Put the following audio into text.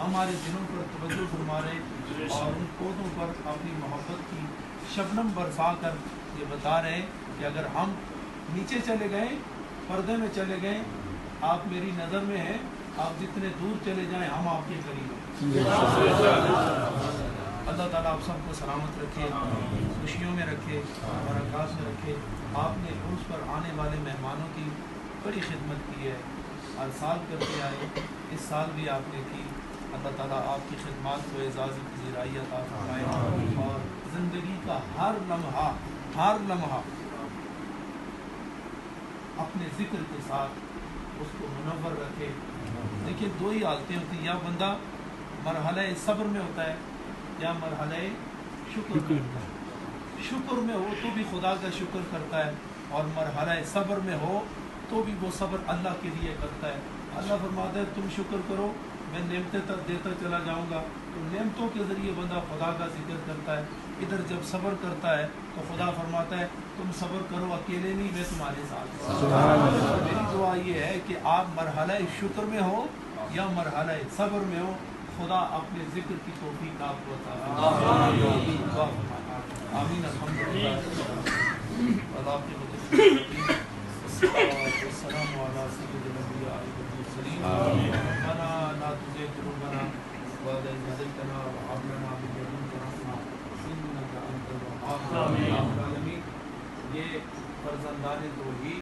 हमारे दिलों पर तवज्जो फरमा रहे और उन पौधों पर अपनी मोहब्बत की शबनम बरसा कर ये बता रहे हैं कि अगर हम नीचे चले गए, पर्दे में चले गए, आप मेरी नज़र में हैं, आप जितने दूर चले जाएं हम आपके करीब हैं। अल्लाह ताला आप सबको सलामत रखे, खुशियों में रखे, बरक़ात में रखे। आपने उस पर आने वाले मेहमानों की बड़ी खिदमत की है, हर साल करते आए, इस साल भी आपने की। अल्लाह ताला आपकी खिदमत को एज़ाज़ पज़ीराई अता फरमाए और ज़िंदगी का हर लम्हा अपने ज़िक्र के साथ उसको मुनव्वर रखे। देखिए दो ही हालतें होती हैं, या बंदा मरहले सब्र में होता है या मरहले शुक्र में होता है। शुक्र में हो तो भी खुदा का शुक्र करता है और मरहले सब्र में हो तो भी वो सब्र अल्लाह के लिए करता है। अल्लाह फरमाता है तुम शुक्र करो, मैं नेमतें तक देता चला जाऊंगा। तो नेमतों के ज़रिए बंदा खुदा का जिक्र करता है। इधर जब सब्र करता है तो खुदा फरमाता है तुम सब्र करो, अकेले नहीं, मैं तुम्हारे साथ हूं। मेरी दुआ ये है कि आप मरहला शुक्र में हो या मरहला सब्र में हो, खुदा अपने जिक्र की तौफीक आपको अता फरमाए। आमीन। अल्हम्दुलिल्लाह वस्सलामु अला सय्यिदिल अंबिया वल मुरसलीन। रब्बना ला तुज़िग़ क़ुलूबना बअद इज़ हदैतना व हब लना मिन लदुनका रहमा इन्नका अंतल वहाब। ये फर्जंदाने तौहीद